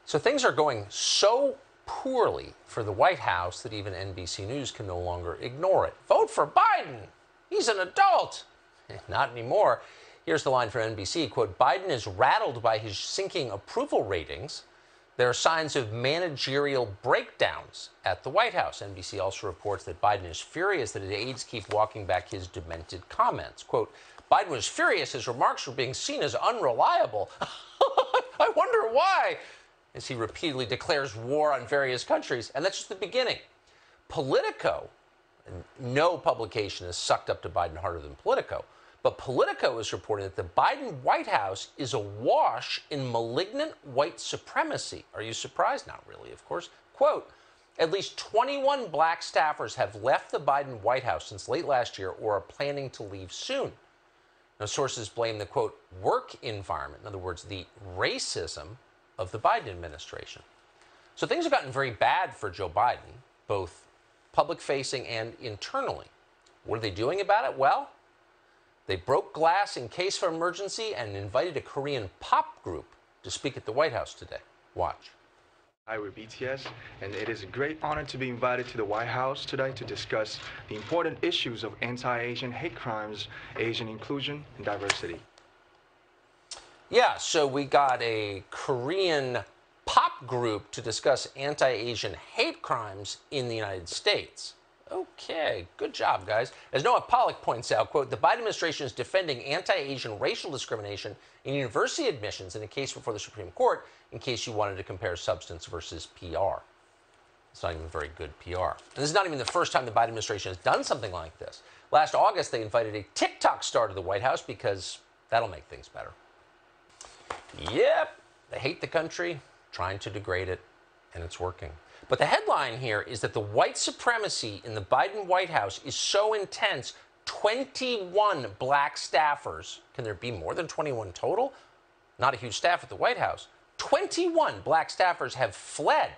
So things are going so poorly for the White House that even NBC News can no longer ignore it. Vote for Biden. He's an adult. Not anymore. Here's the line from NBC, quote, Biden is rattled by his sinking approval ratings. There are signs of managerial breakdowns at the White House. NBC also reports that Biden is furious that his aides keep walking back his demented comments. Quote, Biden was furious his remarks were being seen as unreliable. I wonder why, as he repeatedly declares war on various countries. And that's just the beginning. Politico, and no publication is sucked up to Biden harder than Politico, but Politico is reporting that the Biden White House is awash in malignant white supremacy. Are you surprised? Not really, of course. Quote, at least 21 black staffers have left the Biden White House since late last year or are planning to leave soon. Now, sources blame the, quote, work environment, in other words, the racism of the Biden administration. So things have gotten very bad for Joe Biden, both public-facing and internally. What are they doing about it? Well, they broke glass in case of emergency and invited a Korean pop group to speak at the White House today. Watch. Hi, we're BTS, and it is a great honor to be invited to the White House today to discuss the important issues of anti-Asian hate crimes, Asian inclusion, and diversity. Yeah, so we got a Korean pop group to discuss anti-Asian hate crimes in the United States. Okay, good job, guys. As Noah Pollack points out, quote, the Biden administration is defending anti-Asian racial discrimination in university admissions in a case before the Supreme Court, in case you wanted to compare substance versus PR. It's not even very good PR. And this is not even the first time the Biden administration has done something like this. Last August, they invited a TikTok star to the White House because that'll make things better. Yep, they hate the country, trying to degrade it, and it's working. But the headline here is that the white supremacy in the Biden White House is so intense, 21 black staffers, can there be more than 21 total? Not a huge staff at the White House. 21 black staffers have fled.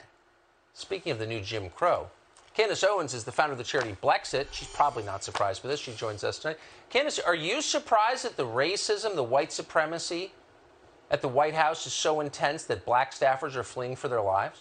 Speaking of the new Jim Crow, Candace Owens is the founder of the charity Blexit. She's probably not surprised by this. She joins us tonight. Candace, are you surprised that the racism, the white supremacy at the White House is so intense that black staffers are fleeing for their lives?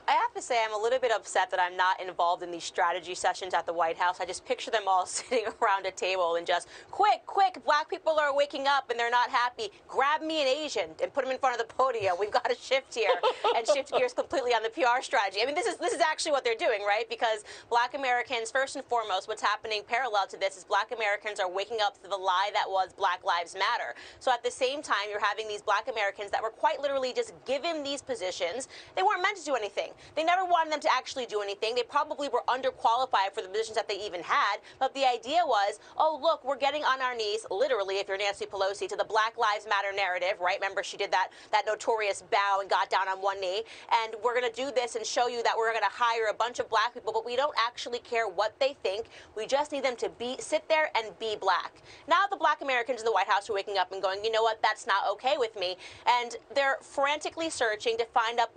I have to say I'm a little bit upset that I'm not involved in these strategy sessions at the White House. I just picture them all sitting around a table and just, quick, black people are waking up and they're not happy. Grab me an Asian and put him in front of the podium. We've got to shift here and shift gears completely on the PR strategy. I mean, this is actually what they're doing, right? Because black Americans, first and foremost, what's happening parallel to this is black Americans are waking up to the lie that was Black Lives Matter. So at the same time, you're having these black Americans that were quite literally just given these positions. They weren't meant to do anything. They never wanted them to actually do anything. They probably were underqualified for the positions that they even had. But the idea was, oh, look, we're getting on our knees, literally, if you're Nancy Pelosi, to the Black Lives Matter narrative, right? Remember, she did that notorious bow and got down on one knee. And we're going to do this and show you that we're going to hire a bunch of black people, but we don't actually care what they think. We just need them to sit there and be black. Now the black Americans in the White House are waking up and going, you know what, that's not okay with me. And they're frantically searching to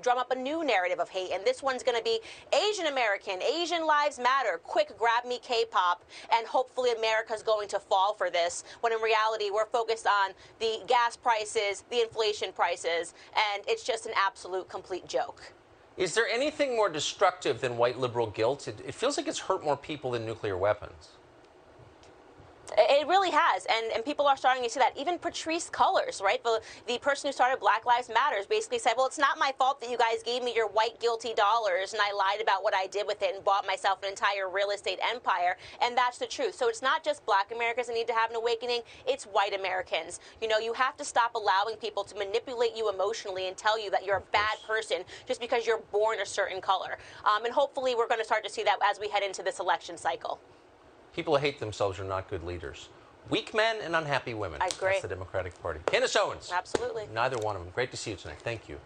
drum up a new narrative of hate. And this one's going to be Asian American, Asian Lives Matter, quick grab me K-pop, and hopefully America's going to fall for this, when in reality we're focused on the gas prices, the inflation prices, and it's just an absolute complete joke. Is there anything more destructive than white liberal guilt? It feels like it's hurt more people than nuclear weapons. It really has, and people are starting to see that. Even Patrice Cullors, right, the person who started Black Lives Matters, basically said, well, it's not my fault that you guys gave me your white guilty dollars and I lied about what I did with it and bought myself an entire real estate empire, and that's the truth. So it's not just black Americans that need to have an awakening, it's white Americans. You know, you have to stop allowing people to manipulate you emotionally and tell you that you're a bad person just because you're born a certain color. And hopefully we're going to start to see that as we head into this election cycle. People who hate themselves are not good leaders. Weak men and unhappy women. I agree. That's the Democratic Party. Candace Owens. Absolutely. Neither one of them. Great to see you tonight. Thank you.